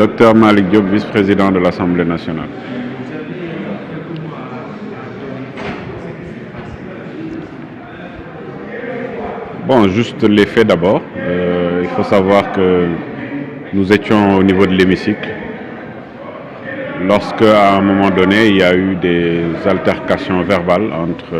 Docteur Malick Diop, vice-président de l'Assemblée nationale. Bon, juste les faits d'abord. Il faut savoir que nous étions au niveau de l'hémicycle lorsque, à un moment donné, il y a eu des altercations verbales entre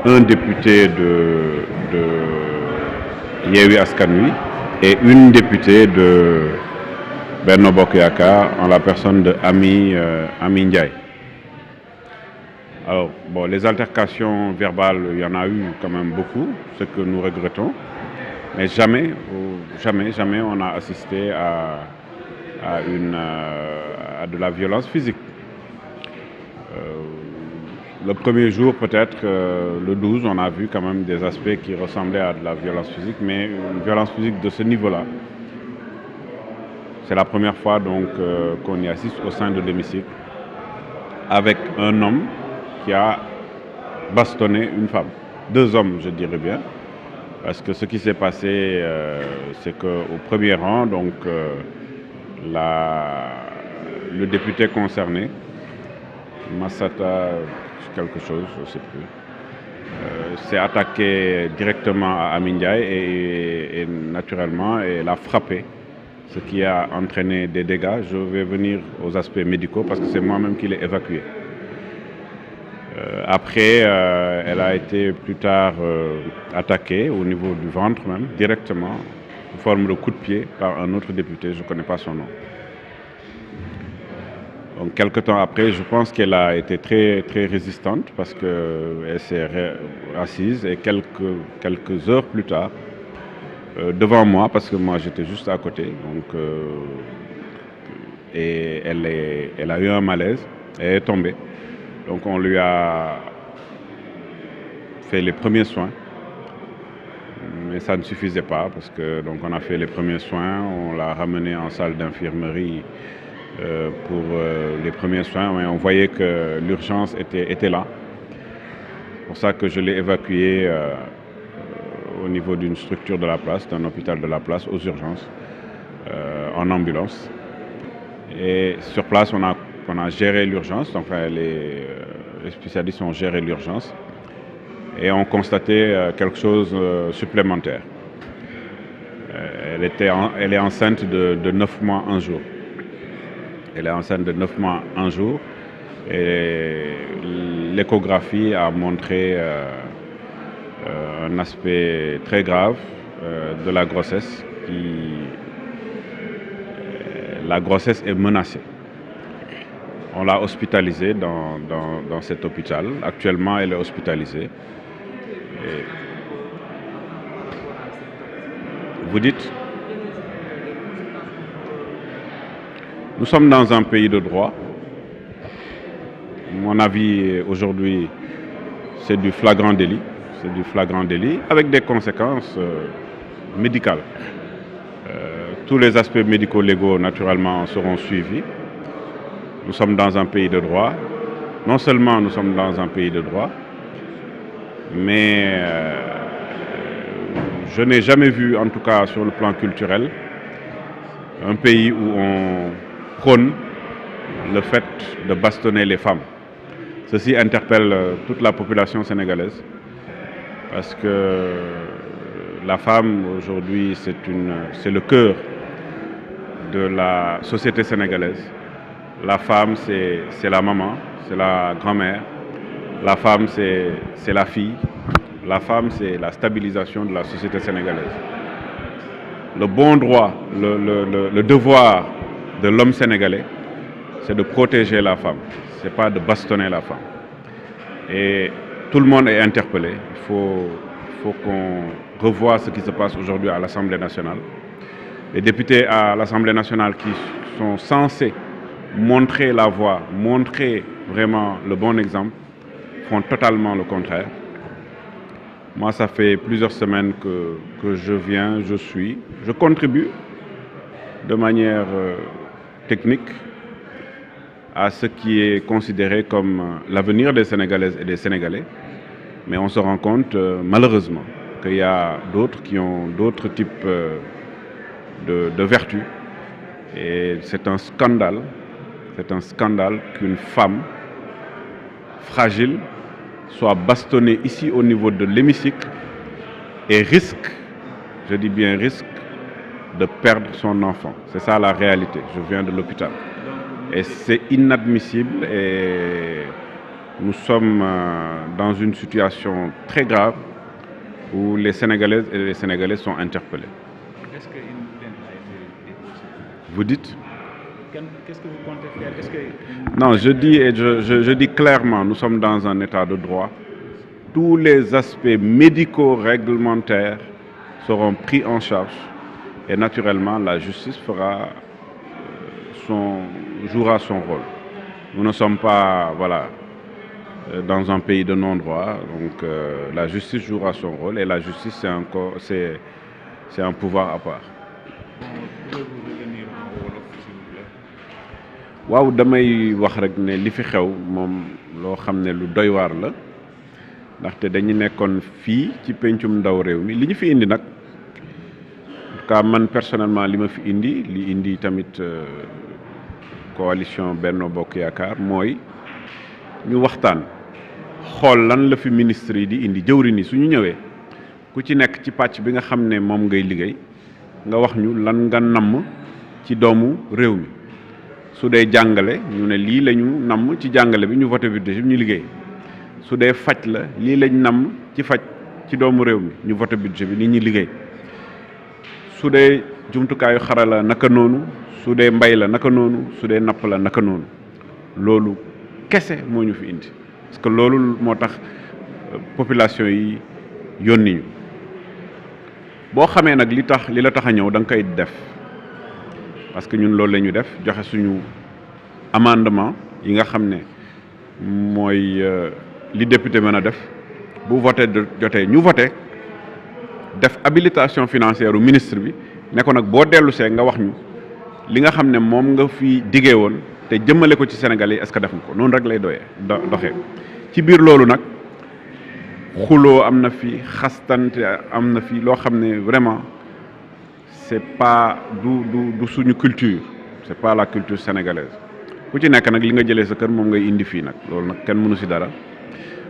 un député de Yewwi Askan Wi et une députée de Benno Bokk Yakaar en la personne de Amy Ndiaye. Alors, bon, les altercations verbales, il y en a eu quand même beaucoup, ce que nous regrettons, mais jamais on a assisté à de la violence physique. Le premier jour, peut-être, le 12, on a vu quand même des aspects qui ressemblaient à de la violence physique, mais une violence physique de ce niveau-là, c'est la première fois donc qu'on y assiste au sein de l'hémicycle, avec un homme qui a bastonné une femme. Deux hommes, je dirais bien, parce que ce qui s'est passé, c'est qu'au premier rang, donc, le député concerné, Massata quelque chose, je ne sais plus, s'est attaqué directement à Amy Ndiaye et naturellement elle a frappé, ce qui a entraîné des dégâts. Je vais venir aux aspects médicaux parce que c'est moi-même qui l'ai évacué. Après, elle a été plus tard attaquée au niveau du ventre même, directement, sous forme de coup de pied par un autre député, je ne connais pas son nom. Donc, quelque temps après, je pense qu'elle a été très résistante parce qu'elle s'est assise et quelques heures plus tard, devant moi, parce que moi j'étais juste à côté, donc, et elle a eu un malaise, elle est tombée. Donc on lui a fait les premiers soins, mais ça ne suffisait pas parce que donc on a fait les premiers soins, on l'a ramenée en salle d'infirmerie pour les premiers soins, mais on voyait que l'urgence était là. C'est pour ça que je l'ai évacuée au niveau d'une structure de la place, d'un hôpital de la place, aux urgences, en ambulance. Et sur place, on a géré l'urgence, donc les spécialistes ont géré l'urgence et ont constaté quelque chose supplémentaire. Elle est enceinte de 9 mois, 1 jour. Elle est enceinte de 9 mois, 1 jour et l'échographie a montré un aspect très grave de la grossesse. La grossesse est menacée. On l'a hospitalisée dans cet hôpital. Actuellement, elle est hospitalisée. Et vous dites ? Nous sommes dans un pays de droit. Mon avis aujourd'hui, c'est du flagrant délit. C'est du flagrant délit avec des conséquences médicales. Tous les aspects médico-légaux, naturellement, seront suivis. Nous sommes dans un pays de droit. Non seulement nous sommes dans un pays de droit, mais je n'ai jamais vu, en tout cas sur le plan culturel, un pays où on prône le fait de bastonner les femmes. Ceci interpelle toute la population sénégalaise parce que la femme aujourd'hui c'est le cœur de la société sénégalaise. La femme c'est la maman, c'est la grand-mère. La femme c'est la fille. La femme c'est la stabilisation de la société sénégalaise. Le bon droit, le devoir de l'homme sénégalais, c'est de protéger la femme, c'est pas de bastonner la femme. Et tout le monde est interpellé. Il faut qu'on revoie ce qui se passe aujourd'hui à l'Assemblée nationale. Les députés à l'Assemblée nationale qui sont censés montrer la voie, montrer vraiment le bon exemple, font totalement le contraire. Moi, ça fait plusieurs semaines que je contribue de manière technique à ce qui est considéré comme l'avenir des Sénégalaises et des Sénégalais. Mais on se rend compte, malheureusement, qu'il y a d'autres qui ont d'autres types de vertus Et c'est un scandale qu'une femme fragile soit bastonnée ici au niveau de l'hémicycle et risque, je dis bien risque, de perdre son enfant. C'est ça la réalité. Je viens de l'hôpital. Et c'est inadmissible et nous sommes dans une situation très grave où les Sénégalaises et les Sénégalais sont interpellés. Est-ce qu'une plainte a été déposée? Vous dites? Qu'est-ce que vous comptez faire? Non, je dis clairement, nous sommes dans un état de droit. Tous les aspects médicaux réglementaires seront pris en charge et naturellement la justice jouera son rôle. Nous ne sommes pas dans un pays de non-droit, donc la justice jouera son rôle et la justice c'est un pouvoir à part. Pouvez-vous revenir en wolof, s'il vous plaît? waaw damay wax rek ne li fi xew moom loo xam ne lu doy waar la ndaxte dañu nekkoon fii ci pencum ndaw réew mi li ñu fi indi nag en tout cas man personnellement li ma fi indi tamit coalition Benno Bokk Yaakaar mooy ñu waxtaan xool lan la fi ministre yi di indi jëwriñ yi suñu ñëwee ku ci nekk ci pàcc bi nga xam ne moom ngay liggéey nga wax ñu lan nga namm ci doomu réew mi su dee jàngale ñu ne lii lañu namm ci jàngale bi ñu voté budget bi ñu liggéey su dee faj la lii lañ namm ci faj ci doomu réew mi ñu voté budget bi nit ñi liggéey su dee jumtukaayu xarala naka noonu su dee mbay la naka noonu su dee napp la naka noonu loolu kese moo ñu fi indi parce que loolu moo tax population yi yónni ñu boo xamee nag li la tax a ñëw da nga koy def parce que ñun loolu la ñu def joxe suñu amendement yi nga xam ne mooy li député mën a def bu voté jotee ñu voté def habilitation financière u ministre bi ne ko nag boo dellu see nga wax ñu li nga xam ne moom nga fi diggee woon te jëmmale ko ci Sénégal yi est-ce que def nga ko noonu rek lay doxee ci biir loolu nag xuloo am na fi xastante am na fi loo xam ne vraiment c'est pas du suñu culture c'est pas la culture sénégalaise ku ci nekk nag li nga jëlee sa kër moom ngay indi fii nag loolu nag kenn mënu ci dara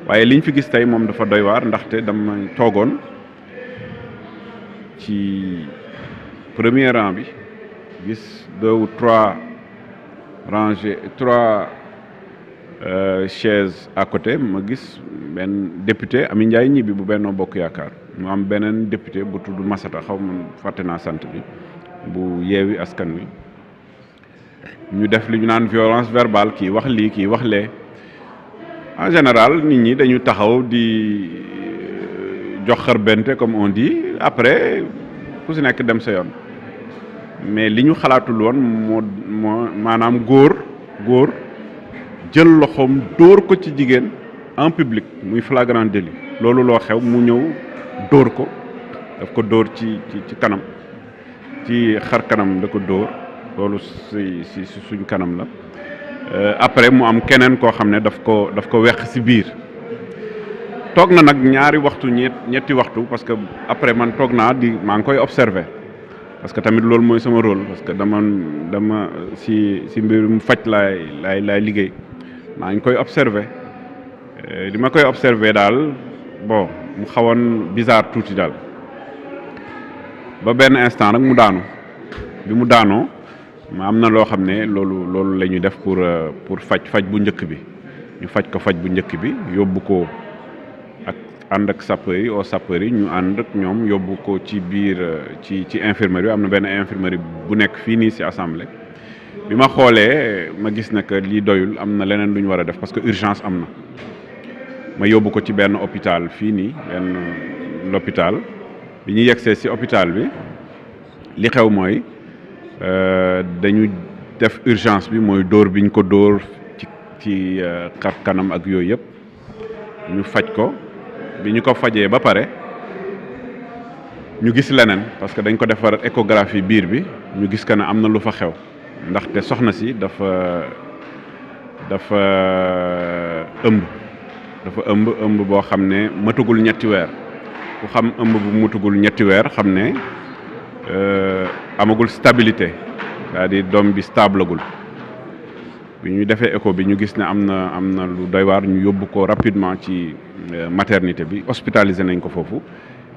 waaye liñ fi gis tey moom dafa doy waar ndaxte dama toogoon ci premier rang bi gis 2 ou 3 chaises à côté ma gis benn député Ami Ndiaye ñibbi bu Benno Bokk Yaakaar mu am beneen député bu tudd Massata xaw ma fàtte naa sant bi bu Yewwi Askan Wi ñu def li ñu naan violence verbale kii wax lii kii wax lee en général nit ñi dañu taxaw di jox xarbente comme on dit après ku si nekk dem sa yoon mais li ñu xalaatul woon moo maanaam góor jël loxoom dóor ko ci jigéen en public muy flagrant délit loolu loo xew mu ñëw dóor ko daf ko dóor ci kanam ci xar kanam da ko dóor loolu si suñ kanam la après mu am keneen koo xam ne daf ko weq si biir toog na nag ñaari waxtu ñetti waxtu parce que après man toog naa maa ngi koy observer parce que tamit loolu mooy sama rôle parce que dama si mbirum faj laay liggéey maa ngi koy observer li ma koy observer daal bon mu xawoon bizarre tuuti daal ba benn instant nag mu daanu bi mu daanoo ma am na loo xam ne loolu la ñuy def pour faj bu njëkk bi ñu faj ko faj bu njëkk bi yóbbu ko ànd ak sapeurs yi au sapeurs yi ñu ànd ak ñoom yóbbu ko ci biir ci infirmerie am na benn infirmerie bu nekk fii nii ci assemblée bi ma xoolee ma gis ne que lii doyul am na leneen lu ñu war a def parce que urgence am na ma yóbbu ko ci benn hôpital fii nii benn l'hôpital bi ñu yegsee ci hôpital bi li xew mooy dañu def urgence bi mooy dóor bi ñu ko dóor ci xar kanam ak yooyu yëpp ñu faj ko bi ñu ko fajee ba pare ñu gis leneen parce que dañ ko defar échographie biir bi ñu gis que ne am na lu fa xew ndaxte soxna si dafa ëmb boo xam ne matugul ñetti weer ku xam ëmb bu matugul ñetti weer xam ne amagul stabilité c'est-à-dire doom bi stable gul bi ñu defee écho bi ñu gis ne am na lu doy waar ñu yóbbu ko rapidement ci maternité bi hospitalisé nañ ko foofu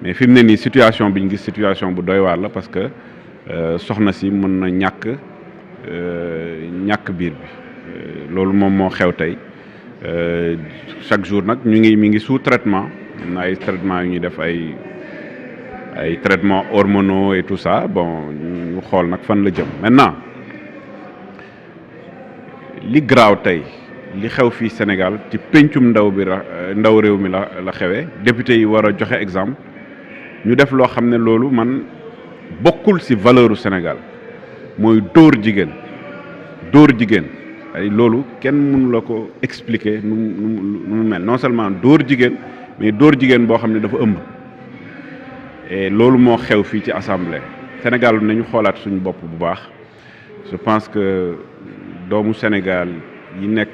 mais fi mu ne nii situation bi ñu gis situation bu doy waar la parce que soxna si mën na ñàkk biir bi loolu moom moo xew tey chaque jour nag mi ngi sous traitement am na ay traitements yu ñuy def ay traitements hormonaux et tout ça bon ñu xool nag fan la jëm maintenant li graaw tey li xew fii Sénégal ci pencum ndaw réew mi la xewee député yi war a joxe exemple ñu def loo xam ne loolu man bokkul ci valeuru Sénégal mooy dóor jigéen ay loolu kenn mënu la ko expliquer nu mu mel non seulement dóor jigéen mais dóor jigéen boo xam ne dafa ëmb et loolu moo xew fii ci assemblée Sénégal nañu xoolaat suñu bopp bu baax je pense que doomu Sénégal yi nekk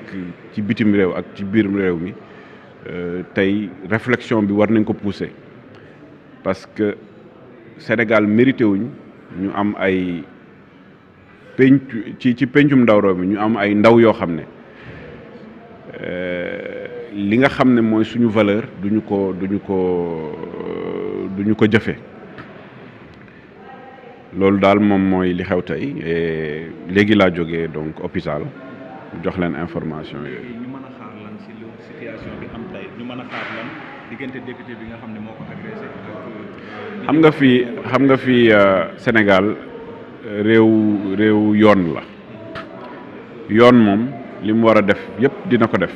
ci bitim réew ak ci biir réew mi tey réflexion bi war nañ ko pousser parce que Sénégal mérité wuñ ñu am ay ci pencum ndaw réew mi ñu am ay ndaw yoo xam ne li nga xam ne mooy suñu valeur duñu ko jëfe loolu daal moom mooy li xew tey léegi laa jógee donc hôpital jox leen information yooyu. ñu mën a xaar lan ci situation bi am tey ñu mën a xaar lan diggante député bi nga xam ne moo ko agressé xam nga fii Sénégal réew yoon la yoon moom li mu war a def yépp dina ko def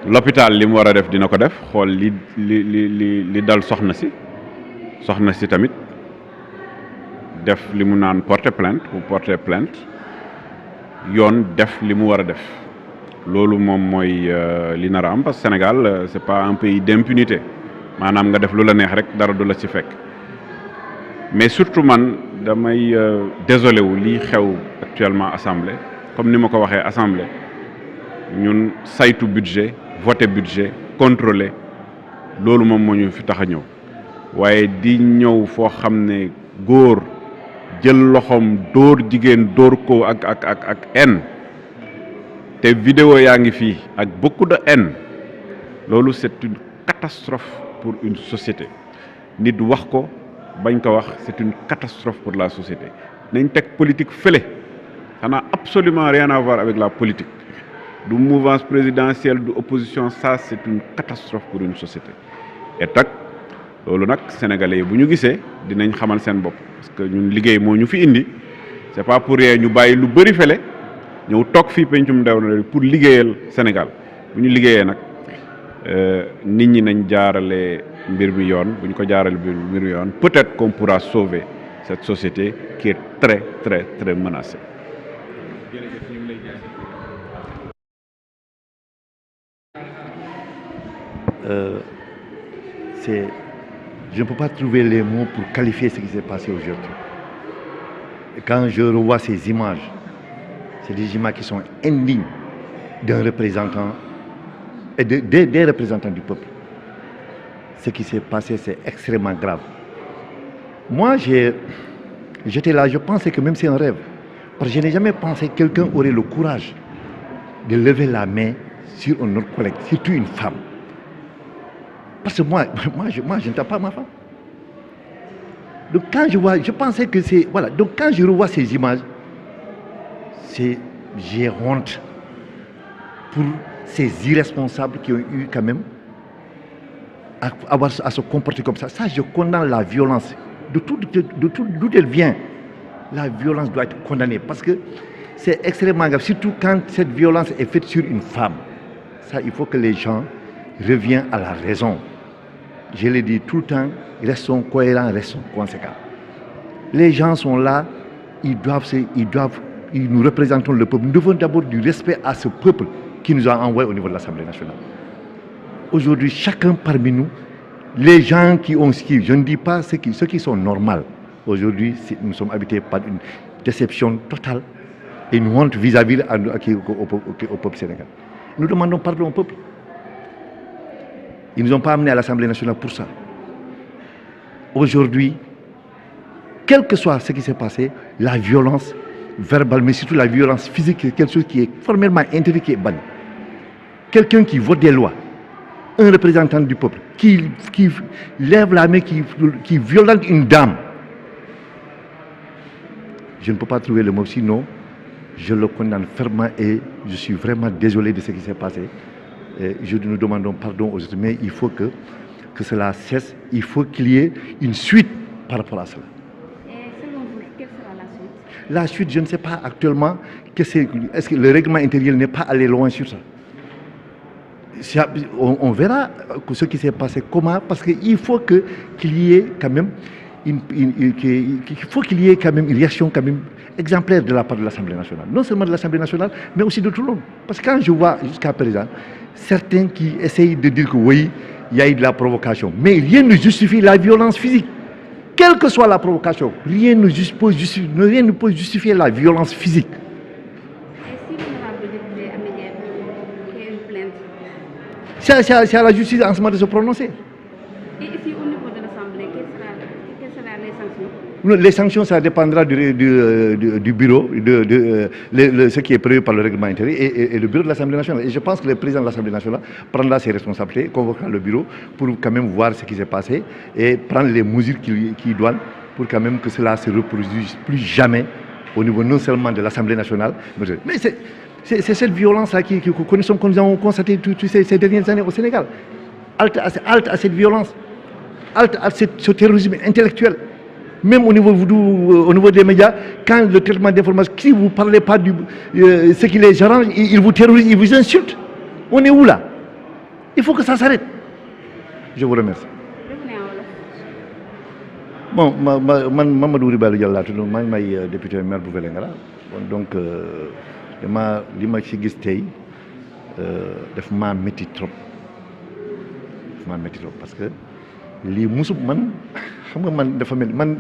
l'hôpital li mu war a def dina ko def xool li dal soxna si tamit def li mu naan porter plainte yoon def li mu war a def loolu moom mooy li nar a am parce que Sénégal c'est pas un pays d'impunité maanaam nga def lu la neex rek dara du la ci fekk mais surtout man damay désolé wu lii xew actuellement assemblée comme ni ma ko waxee assemblée ñun saytu budget voter budget contrôler loolu moom moo ñu fi tax a ñëw waaye di ñëw foo xam ne góor jël loxoom dóor jigéen dóor ko ak haine te vidéo yaa ngi fii ak beaucoup de haine loolu c'est une catastrophe pour une société nit wax ko bañ ko wax c'est une catastrophe pour la société nañ teg politique fële ça n'a absolument rien à voir avec la politique du mouvance présidentielle du opposition ça c'est une catastrophe pour une société et tak loolu nag sénégalais yi bu ñu gisee dinañ xamal seen bopp parce que ñun liggéey moo ñu fi indi c'est pas pour rien ñu bàyyi lu bëri fële ñëw toog fii pencum ndaw na pour liggéeyal Sénégal bu ñu liggéeyee nag nit ñi nañ jaarale mbir mi yoon bu ñu ko jaarale mbir mi yoon peut-être qu'on pourra sauver cette société qui est très très très menacée. Je ne peux pas trouver les mots pour qualifier ce qui s'est passé aujourd'hui. Et quand je revois ces images, c'est des images qui sont indignes d'un représentant et des représentants du peuple. Ce qui s'est passé, c'est extrêmement grave. Moi, j'étais là, je pensais que même c'est un rêve. Parce que je n'ai jamais pensé que quelqu'un aurait le courage de lever la main sur un autre collègue, surtout une femme. Parce que moi je ne tape pas ma femme. Donc quand je vois, je pensais que c'est... Voilà, donc quand je revois ces images, j'ai honte pour ces irresponsables qui ont eu quand même à se comporter comme ça. Ça, je condamne la violence. D'où elle vient, la violence doit être condamnée parce que c'est extrêmement grave, surtout quand cette violence est faite sur une femme. Ça, il faut que les gens reviennent à la raison. Je le dis tout le temps, restons cohérents, restons conséquents. Les gens sont là, ils nous représentons le peuple. Nous devons d'abord du respect à ce peuple qui nous a envoyés au niveau de l'Assemblée nationale. Aujourd'hui, chacun parmi nous, les gens qui ont ski, je ne dis pas ceux qui sont normaux. Aujourd'hui, nous sommes habités par une déception totale et une honte vis-à-vis au peuple sénégalais. Nous demandons pardon au peuple. Ils ne nous ont pas amenés à l'Assemblée nationale pour ça. Aujourd'hui, quel que soit ce qui s'est passé, la violence verbale, mais surtout la violence physique, c'est quelque chose qui est formellement interdit, qui est banni. Quelqu'un qui vote des lois, un représentant du peuple, qui lève la main, qui violente une dame, je ne peux pas trouver le mot, sinon je le condamne fermement et je suis vraiment désolé de ce qui s'est passé. Et nous demandons pardon aux autres, mais il faut que cela cesse, il faut qu'il y ait une suite par rapport à cela. Et selon vous, quelle sera la suite? La suite, je ne sais pas actuellement, est-ce que le règlement intérieur n'est pas allé loin sur ça? On verra ce qui s'est passé, comment, parce qu'il faut qu'il y ait quand même une réaction quand même exemplaire de la part de l'Assemblée nationale. Non seulement de l'Assemblée nationale, mais aussi de tout le monde. Parce que quand je vois jusqu'à présent certains qui essayent de dire que oui, il y a eu de la provocation, mais rien ne justifie la violence physique. Quelle que soit la provocation, rien ne peut justifier la violence physique. Et si l'honorable député Amédiaye fait une plainte? C'est à la justice en ce moment de se prononcer. Et ici, au niveau de l'Assemblée, quelles seront les sanctions? Les sanctions, ça dépendra du bureau, ce qui est prévu par le règlement intérieur et le bureau de l'Assemblée nationale. Et je pense que le président de l'Assemblée nationale prendra ses responsabilités, convoquera le bureau pour quand même voir ce qui s'est passé et prendre les mesures qu'il doit pour quand même que cela se reproduise plus jamais au niveau non seulement de l'Assemblée nationale, mais c'est cette violence-là que nous avons constatée toutes ces dernières années au Sénégal. Halte à cette violence, halte à ce terrorisme intellectuel. Même au niveau des médias, quand le traitement d'information, si vous ne parlez pas de ce qui les arrange, ils vous terrorisent, ils vous insultent. On est où là? Il faut que ça s'arrête. Je vous remercie. Bon, Mamadou Ribal Diallo, je suis député maire de Vélingara. Donc, li ma ci gis tey daf maa métti trop parce que lii man xam nga man dafa mel man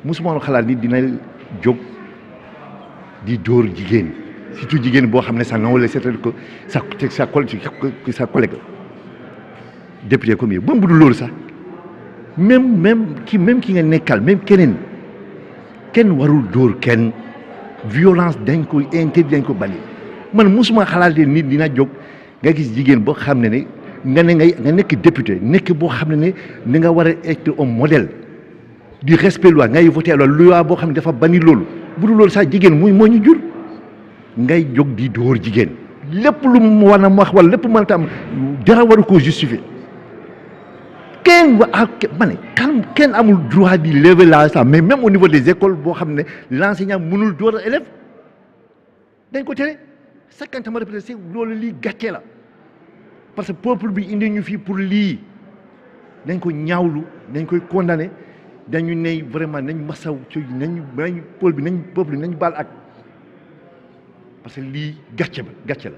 musuma woon xalaat ni dina jóg di dóor jigéen surtout jigéen boo xam ne sax non wala c'est que sa collègue député comme yow ba mu budul loolu sax même ki nga nekkal même kenn warul dóor kenn. Violence dañ ko interdit dañ ko bannir man musuma xalaatee nit dina jóg nga gis jigéen boo xam ne nga nekk député nekk boo xam ne ni nga war a être un modèle du respect loi ngay voté loi boo xam ne dafa bannir loolu bu dul loolu sax jigéen moo ñu jur ngay jóg di dóor jigéen lépp lu mu war a wax wala lépp mën tam dara waru koo justifier kenn amul droit di lever la ça mais même au niveau des écoles boo xam ne l'enseignant mënul door élève dañ ko tere sakkantama représenté loolu lii gàcce la parce que peuple bi indi ñu fii pour lii dañ ko ñaawlu dañ koy condamné dañu ne vraiment nañ masaw ci nañ peuple bi nañ baal ak parce que lii gàcce la.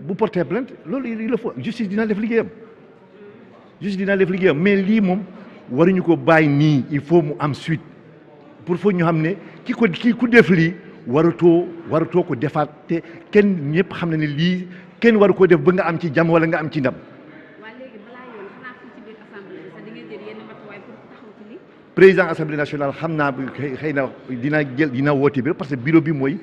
bu porter plainte loolu il le faut justice dina def liggéeyam mais lii moom waruñu ko bàyyi nii il faut mu am suite pour ñu xam ne ki ku def lii waratoo ko defaat te kenn ñëpp xam ne lii kenn waru ko def ba nga am ci jàmm wala nga am ci ndam. Président assemblée nationale xam naa xëy na dina woote bi parce que bureau bi mooy